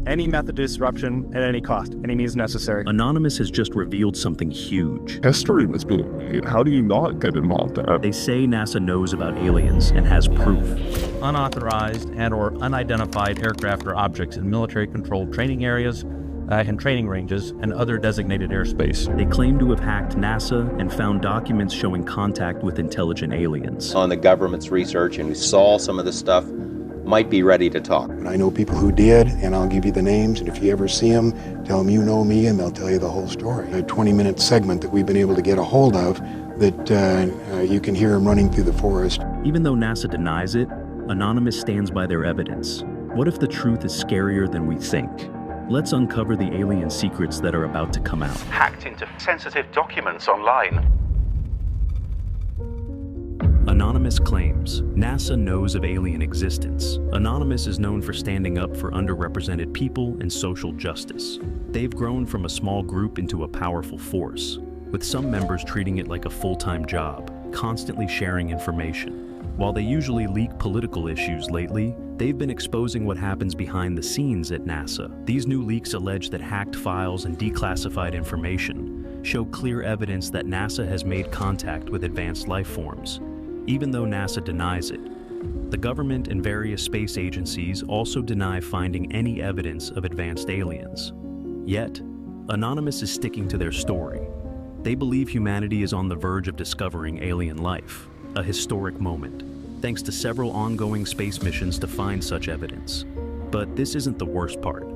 any method of disruption at any cost, any means necessary. Anonymous has just revealed something huge. History was being made. How do you not get involved in it? They say NASA knows about aliens and has proof. Unauthorized and or unidentified aircraft or objects in military-controlled training areas and training ranges and other designated airspace. They claim to have hacked NASA and found documents showing contact with intelligent aliens. On the government's research and who saw some of this stuff might be ready to talk. And I know people who did, and I'll give you the names, and if you ever see them, tell them you know me, and they'll tell you the whole story. A 20-minute segment that we've been able to get a hold of that you can hear them running through the forest. Even though NASA denies it, Anonymous stands by their evidence. What if the truth is scarier than we think? Let's uncover the alien secrets that are about to come out. Hacked into sensitive documents online. Anonymous claims NASA knows of alien existence. Anonymous is known for standing up for underrepresented people and social justice. They've grown from a small group into a powerful force, with some members treating it like a full-time job, constantly sharing information. While they usually leak political issues lately, they've been exposing what happens behind the scenes at NASA. These new leaks allege that hacked files and declassified information show clear evidence that NASA has made contact with advanced life forms, even though NASA denies it. The government and various space agencies also deny finding any evidence of advanced aliens. Yet, Anonymous is sticking to their story. They believe humanity is on the verge of discovering alien life, a historic moment, thanks to several ongoing space missions to find such evidence. But this isn't the worst part.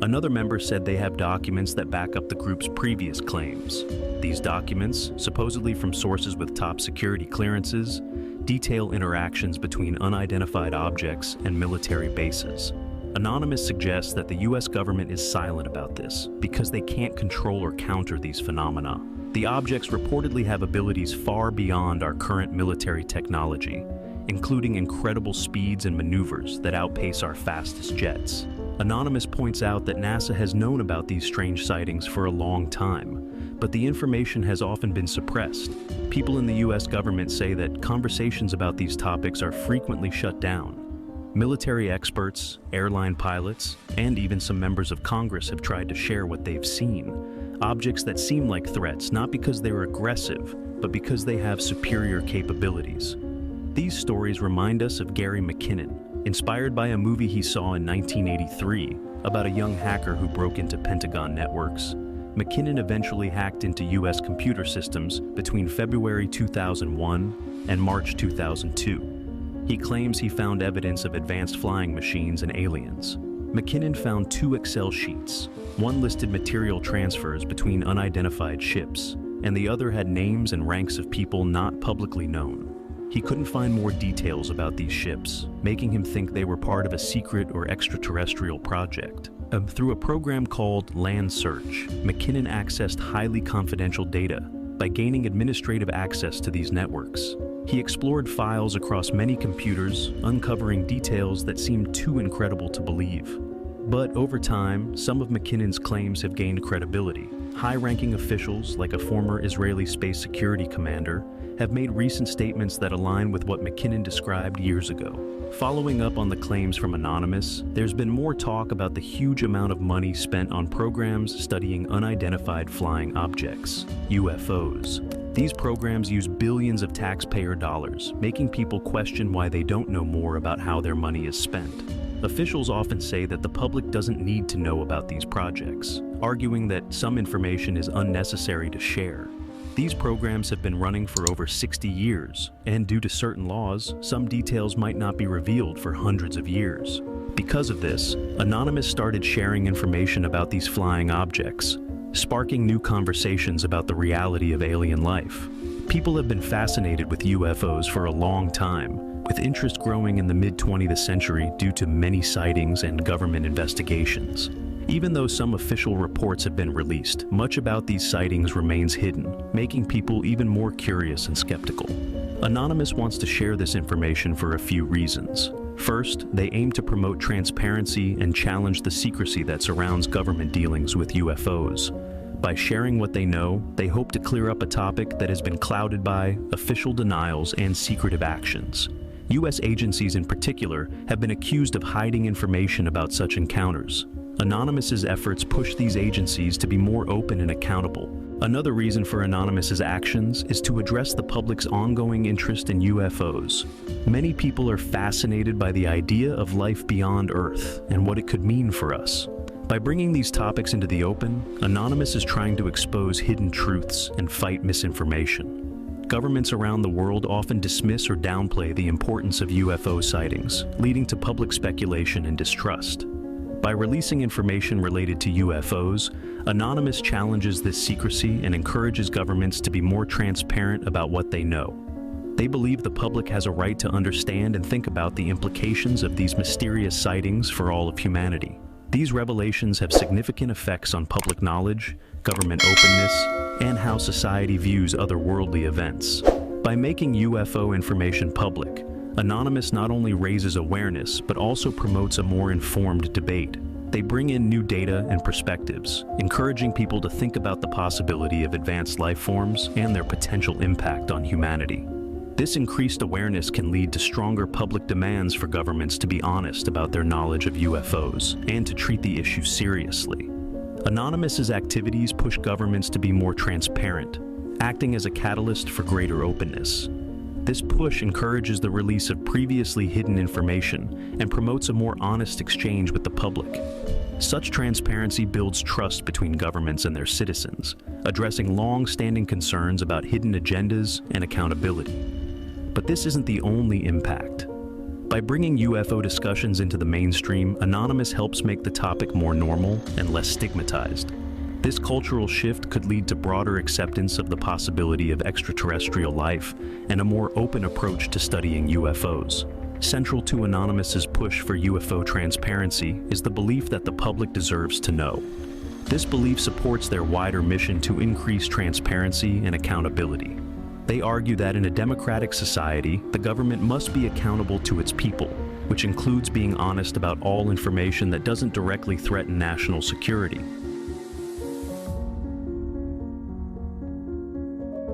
Another member said they have documents that back up the group's previous claims. These documents, supposedly from sources with top security clearances, detail interactions between unidentified objects and military bases. Anonymous suggests that the US government is silent about this because they can't control or counter these phenomena. The objects reportedly have abilities far beyond our current military technology, including incredible speeds and maneuvers that outpace our fastest jets. Anonymous points out that NASA has known about these strange sightings for a long time, but the information has often been suppressed. People in the US government say that conversations about these topics are frequently shut down. Military experts, airline pilots, and even some members of Congress have tried to share what they've seen. Objects that seem like threats not because they're aggressive, but because they have superior capabilities. These stories remind us of Gary McKinnon, inspired by a movie he saw in 1983 about a young hacker who broke into Pentagon networks. McKinnon eventually hacked into US computer systems between February 2001 and March 2002. He claims he found evidence of advanced flying machines and aliens. McKinnon found 2 Excel sheets. One listed material transfers between unidentified ships, and the other had names and ranks of people not publicly known. He couldn't find more details about these ships, making him think they were part of a secret or extraterrestrial project. Through a program called Land Search, McKinnon accessed highly confidential data by gaining administrative access to these networks. He explored files across many computers, uncovering details that seemed too incredible to believe. But over time, some of McKinnon's claims have gained credibility. High-ranking officials, like a former Israeli space security commander, have made recent statements that align with what McKinnon described years ago. Following up on the claims from Anonymous, there's been more talk about the huge amount of money spent on programs studying unidentified flying objects, UFOs. These programs use billions of taxpayer dollars, making people question why they don't know more about how their money is spent. Officials often say that the public doesn't need to know about these projects, arguing that some information is unnecessary to share. These programs have been running for over 60 years, and due to certain laws, some details might not be revealed for hundreds of years. Because of this, Anonymous started sharing information about these flying objects, sparking new conversations about the reality of alien life. People have been fascinated with UFOs for a long time, with interest growing in the mid-20th century due to many sightings and government investigations. Even though some official reports have been released, much about these sightings remains hidden, making people even more curious and skeptical. Anonymous wants to share this information for a few reasons. First, they aim to promote transparency and challenge the secrecy that surrounds government dealings with UFOs. By sharing what they know, they hope to clear up a topic that has been clouded by official denials and secretive actions. U.S. agencies in particular have been accused of hiding information about such encounters. Anonymous's efforts push these agencies to be more open and accountable. Another reason for Anonymous's actions is to address the public's ongoing interest in UFOs. Many people are fascinated by the idea of life beyond Earth and what it could mean for us. By bringing these topics into the open, Anonymous is trying to expose hidden truths and fight misinformation. Governments around the world often dismiss or downplay the importance of UFO sightings, leading to public speculation and distrust. By releasing information related to UFOs, Anonymous challenges this secrecy and encourages governments to be more transparent about what they know. They believe the public has a right to understand and think about the implications of these mysterious sightings for all of humanity. These revelations have significant effects on public knowledge, government openness, and how society views otherworldly events. By making UFO information public, Anonymous not only raises awareness, but also promotes a more informed debate. They bring in new data and perspectives, encouraging people to think about the possibility of advanced life forms and their potential impact on humanity. This increased awareness can lead to stronger public demands for governments to be honest about their knowledge of UFOs and to treat the issue seriously. Anonymous's activities push governments to be more transparent, acting as a catalyst for greater openness. This push encourages the release of previously hidden information and promotes a more honest exchange with the public. Such transparency builds trust between governments and their citizens, addressing long-standing concerns about hidden agendas and accountability. But this isn't the only impact. By bringing UFO discussions into the mainstream, Anonymous helps make the topic more normal and less stigmatized. This cultural shift could lead to broader acceptance of the possibility of extraterrestrial life and a more open approach to studying UFOs. Central to Anonymous's push for UFO transparency is the belief that the public deserves to know. This belief supports their wider mission to increase transparency and accountability. They argue that in a democratic society, the government must be accountable to its people, which includes being honest about all information that doesn't directly threaten national security.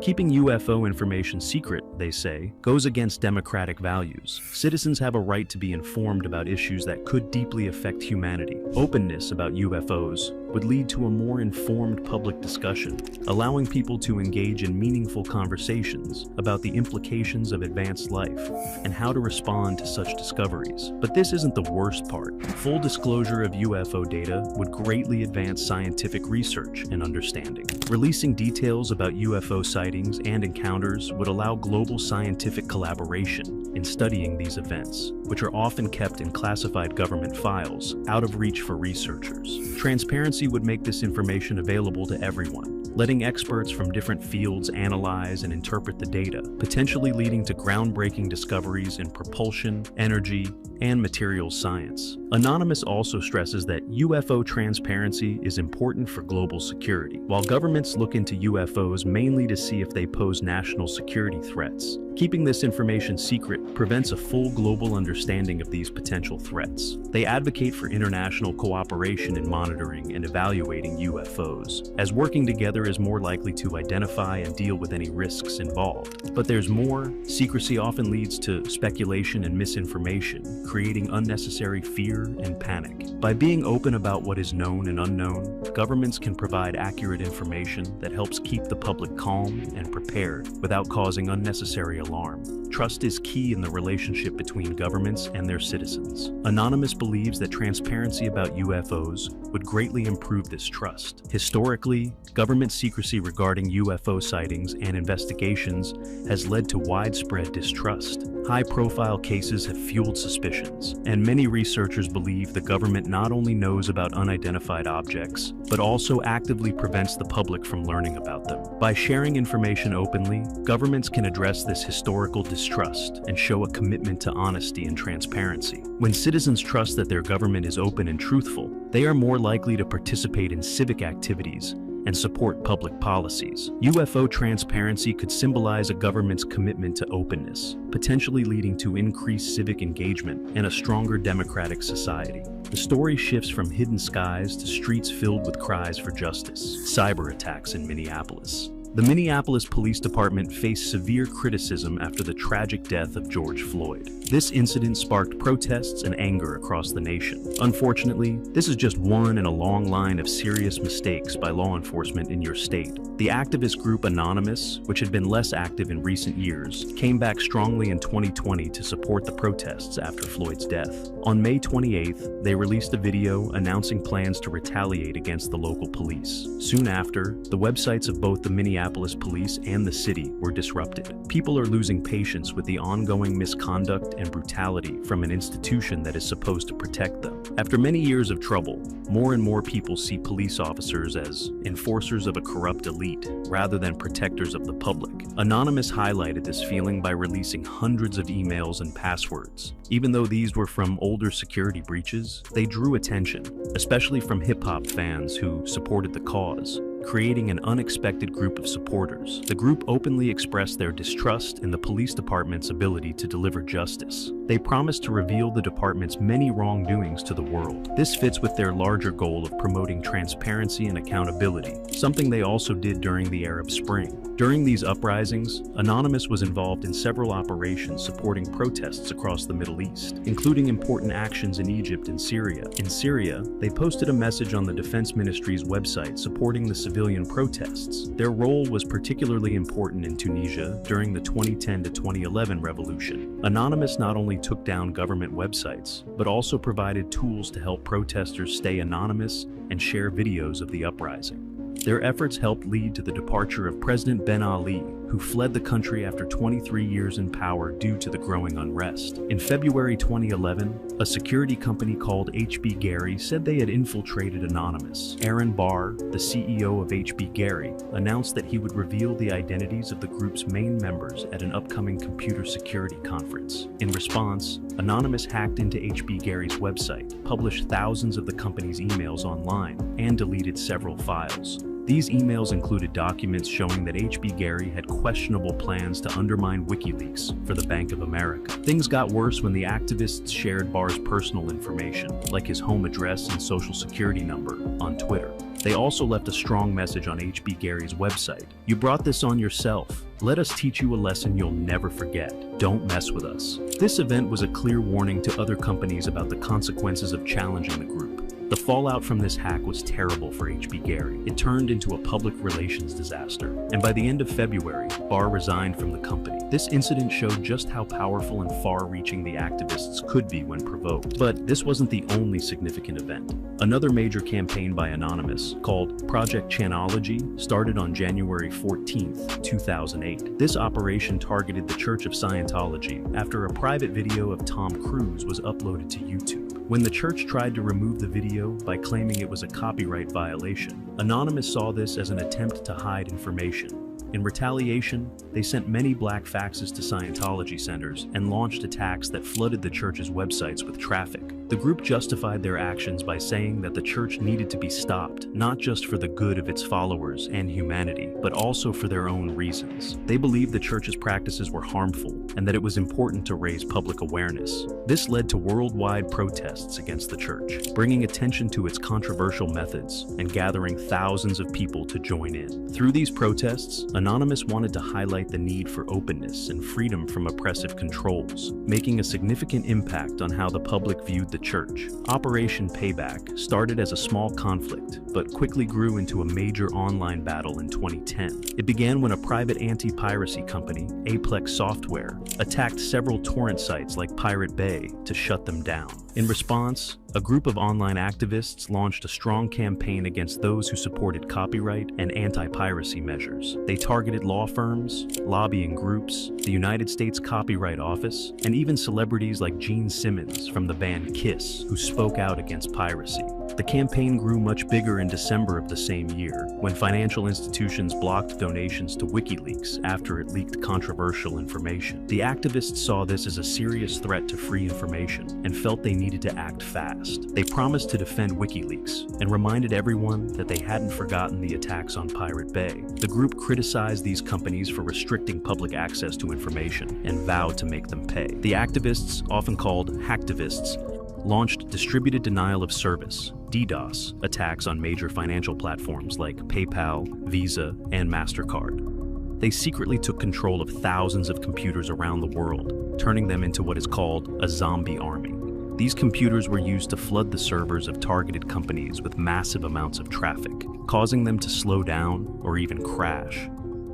Keeping UFO information secret, they say, goes against democratic values. Citizens have a right to be informed about issues that could deeply affect humanity. Openness about UFOs would lead to a more informed public discussion, allowing people to engage in meaningful conversations about the implications of advanced life and how to respond to such discoveries. But this isn't the worst part. Full disclosure of UFO data would greatly advance scientific research and understanding. Releasing details about UFO sightings and encounters would allow global scientific collaboration in studying these events, which are often kept in classified government files, out of reach for researchers. Transparency would make this information available to everyone, letting experts from different fields analyze and interpret the data, potentially leading to groundbreaking discoveries in propulsion, energy, and materials science. Anonymous also stresses that UFO transparency is important for global security. While governments look into UFOs mainly to see if they pose national security threats, keeping this information secret prevents a full global understanding of these potential threats. They advocate for international cooperation in monitoring and evaluating UFOs, as working together is more likely to identify and deal with any risks involved. But there's more. Secrecy often leads to speculation and misinformation, creating unnecessary fear and panic. By being open about what is known and unknown, governments can provide accurate information that helps keep the public calm and prepared without causing unnecessary alarm. Trust is key in the relationship between governments and their citizens. Anonymous believes that transparency about UFOs would greatly improve this trust. Historically, government secrecy regarding UFO sightings and investigations has led to widespread distrust. High-profile cases have fueled suspicions, and many researchers believe the government not only knows about unidentified objects, but also actively prevents the public from learning about them. By sharing information openly, governments can address this historical distrust and show a commitment to honesty and transparency. When citizens trust that their government is open and truthful, they are more likely to participate in civic activities and support public policies. UFO transparency could symbolize a government's commitment to openness, potentially leading to increased civic engagement and a stronger democratic society. The story shifts from hidden skies to streets filled with cries for justice. Cyber attacks in Minneapolis. The Minneapolis Police Department faced severe criticism after the tragic death of George Floyd. This incident sparked protests and anger across the nation. Unfortunately, this is just one in a long line of serious mistakes by law enforcement in your state. The activist group Anonymous, which had been less active in recent years, came back strongly in 2020 to support the protests after Floyd's death. On May 28th, they released a video announcing plans to retaliate against the local police. Soon after, the websites of both the Minneapolis police and the city were disrupted. People are losing patience with the ongoing misconduct and brutality from an institution that is supposed to protect them. After many years of trouble, more and more people see police officers as enforcers of a corrupt elite rather than protectors of the public. Anonymous highlighted this feeling by releasing hundreds of emails and passwords. Even though these were from older security breaches, they drew attention, especially from hip-hop fans who supported the cause, creating an unexpected group of supporters. The group openly expressed their distrust in the police department's ability to deliver justice. They promised to reveal the department's many wrongdoings to the world. This fits with their larger goal of promoting transparency and accountability, something they also did during the Arab Spring. During these uprisings, Anonymous was involved in several operations supporting protests across the Middle East, including important actions in Egypt and Syria. In Syria, they posted a message on the Defense Ministry's website supporting the civilian protests. Their role was particularly important in Tunisia during the 2010 to 2011 revolution. Anonymous not only took down government websites, but also provided tools to help protesters stay anonymous and share videos of the uprising. Their efforts helped lead to the departure of President Ben Ali, who fled the country after 23 years in power due to the growing unrest. In February 2011, a security company called HB Gary said they had infiltrated Anonymous. Aaron Barr, the CEO of HB Gary, announced that he would reveal the identities of the group's main members at an upcoming computer security conference. In response, Anonymous hacked into HB Gary's website, published thousands of the company's emails online, and deleted several files. These emails included documents showing that HB Gary had questionable plans to undermine WikiLeaks for the Bank of America. Things got worse when the activists shared Barr's personal information, like his home address and social security number, on Twitter. They also left a strong message on HB Gary's website. "You brought this on yourself. Let us teach you a lesson you'll never forget. Don't mess with us." This event was a clear warning to other companies about the consequences of challenging the group. The fallout from this hack was terrible for HB Gary. It turned into a public relations disaster, and by the end of February, Barr resigned from the company. This incident showed just how powerful and far-reaching the activists could be when provoked. But this wasn't the only significant event. Another major campaign by Anonymous, called Project Chanology, started on January 14, 2008. This operation targeted the Church of Scientology after a private video of Tom Cruise was uploaded to YouTube. When the church tried to remove the video by claiming it was a copyright violation, Anonymous saw this as an attempt to hide information. In retaliation, they sent many black faxes to Scientology centers and launched attacks that flooded the church's websites with traffic. The group justified their actions by saying that the church needed to be stopped, not just for the good of its followers and humanity, but also for their own reasons. They believed the church's practices were harmful and that it was important to raise public awareness. This led to worldwide protests against the church, bringing attention to its controversial methods and gathering thousands of people to join in. Through these protests, Anonymous wanted to highlight the need for openness and freedom from oppressive controls, making a significant impact on how the public viewed the church. Operation Payback started as a small conflict, but quickly grew into a major online battle in 2010. It began when a private anti-piracy company, Aplex Software, attacked several torrent sites like Pirate Bay to shut them down. In response, a group of online activists launched a strong campaign against those who supported copyright and anti-piracy measures. They targeted law firms, lobbying groups, the United States Copyright Office, and even celebrities like Gene Simmons from the band Kiss, who spoke out against piracy. The campaign grew much bigger in December of the same year, when financial institutions blocked donations to WikiLeaks after it leaked controversial information. The activists saw this as a serious threat to free information and felt they needed to act fast. They promised to defend WikiLeaks and reminded everyone that they hadn't forgotten the attacks on Pirate Bay. The group criticized these companies for restricting public access to information and vowed to make them pay. The activists, often called hacktivists, launched distributed denial of service, DDoS, attacks on major financial platforms like PayPal, Visa, and MasterCard. They secretly took control of thousands of computers around the world, turning them into what is called a zombie army. These computers were used to flood the servers of targeted companies with massive amounts of traffic, causing them to slow down or even crash.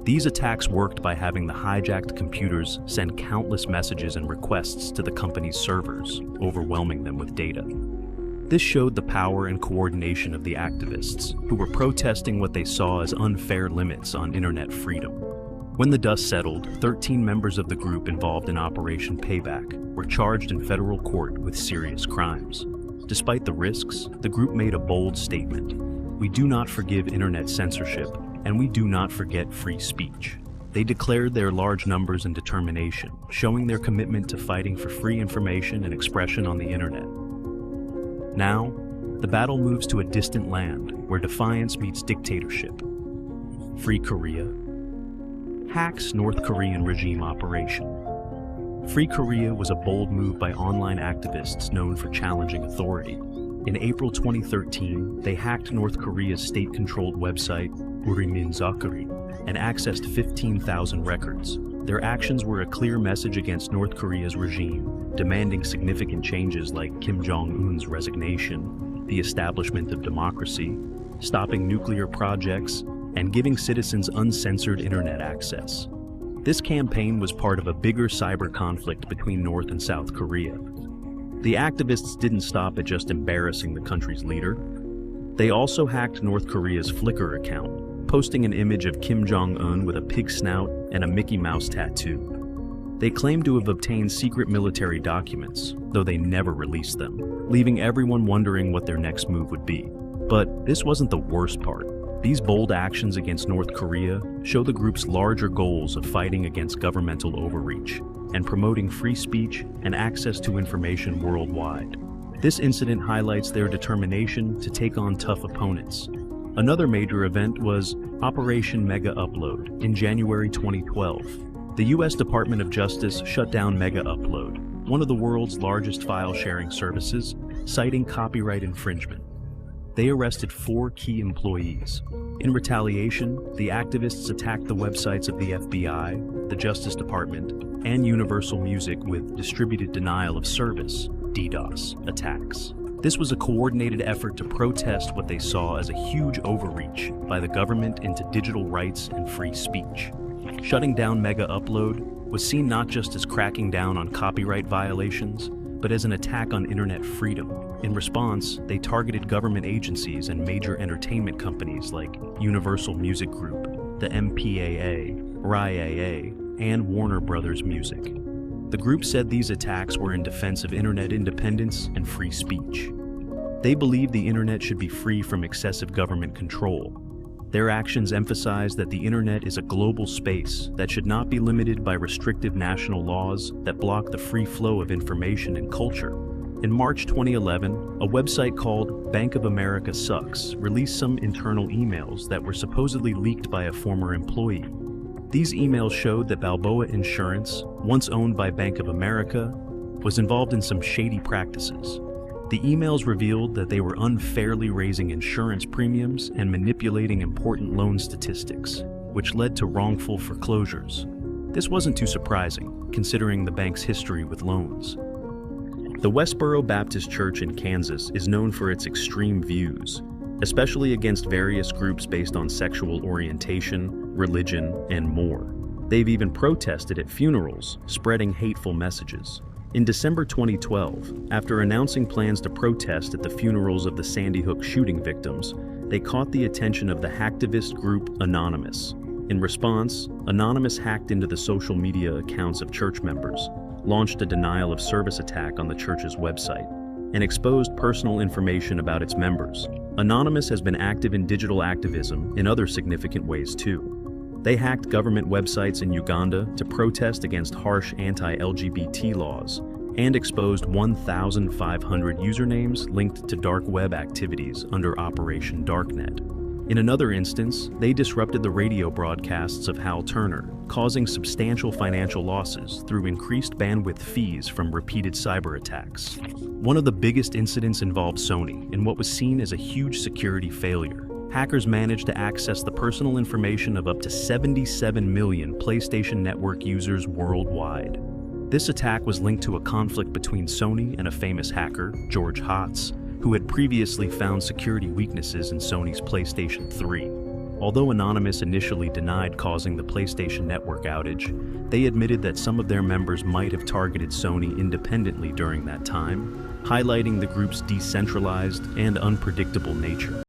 These attacks worked by having the hijacked computers send countless messages and requests to the company's servers, overwhelming them with data. This showed the power and coordination of the activists, who were protesting what they saw as unfair limits on internet freedom. When the dust settled, 13 members of the group involved in Operation Payback were charged in federal court with serious crimes. Despite the risks, the group made a bold statement: "We do not forgive internet censorship, and we do not forget free speech." They declared their large numbers and determination, showing their commitment to fighting for free information and expression on the internet. Now, the battle moves to a distant land where defiance meets dictatorship. Free Korea hacks North Korean regime operation. Free Korea was a bold move by online activists known for challenging authority. In April 2013, they hacked North Korea's state-controlled website, Uriminzakuri, and accessed 15,000 records. Their actions were a clear message against North Korea's regime, demanding significant changes like Kim Jong-un's resignation, the establishment of democracy, stopping nuclear projects, and giving citizens uncensored internet access. This campaign was part of a bigger cyber conflict between North and South Korea. The activists didn't stop at just embarrassing the country's leader. They also hacked North Korea's Flickr account, posting an image of Kim Jong-un with a pig snout and a Mickey Mouse tattoo. They claimed to have obtained secret military documents, though they never released them, leaving everyone wondering what their next move would be. But this wasn't the worst part. These bold actions against North Korea show the group's larger goals of fighting against governmental overreach and promoting free speech and access to information worldwide. This incident highlights their determination to take on tough opponents. Another major event was Operation Mega Upload in January 2012. The U.S. Department of Justice shut down Mega Upload, one of the world's largest file-sharing services, citing copyright infringement. They arrested 4 key employees. In retaliation, the activists attacked the websites of the FBI, the Justice Department, and Universal Music with distributed denial of service, DDoS, attacks. This was a coordinated effort to protest what they saw as a huge overreach by the government into digital rights and free speech. Shutting down Mega Upload was seen not just as cracking down on copyright violations, but as an attack on internet freedom. In response, they targeted government agencies and major entertainment companies like Universal Music Group, the MPAA, RIAA, and Warner Brothers Music. The group said these attacks were in defense of internet independence and free speech. They believe the internet should be free from excessive government control. Their actions emphasize that the internet is a global space that should not be limited by restrictive national laws that block the free flow of information and culture. In March 2011, a website called Bank of America Sucks released some internal emails that were supposedly leaked by a former employee. These emails showed that Balboa Insurance, once owned by Bank of America, was involved in some shady practices. The emails revealed that they were unfairly raising insurance premiums and manipulating important loan statistics, which led to wrongful foreclosures. This wasn't too surprising, considering the bank's history with loans. The Westboro Baptist Church in Kansas is known for its extreme views, especially against various groups based on sexual orientation, religion, and more. They've even protested at funerals, spreading hateful messages. In December 2012, after announcing plans to protest at the funerals of the Sandy Hook shooting victims, they caught the attention of the hacktivist group Anonymous. In response, Anonymous hacked into the social media accounts of church members, launched a denial of service attack on the church's website, and exposed personal information about its members. Anonymous has been active in digital activism in other significant ways too. They hacked government websites in Uganda to protest against harsh anti-LGBT laws and exposed 1,500 usernames linked to dark web activities under Operation Darknet. In another instance, they disrupted the radio broadcasts of Hal Turner, causing substantial financial losses through increased bandwidth fees from repeated cyber attacks. One of the biggest incidents involved Sony in what was seen as a huge security failure. hackers managed to access the personal information of up to 77 million PlayStation Network users worldwide. This attack was linked to a conflict between Sony and a famous hacker, George Hotz, who had previously found security weaknesses in Sony's PlayStation 3. Although Anonymous initially denied causing the PlayStation Network outage, they admitted that some of their members might have targeted Sony independently during that time, highlighting the group's decentralized and unpredictable nature.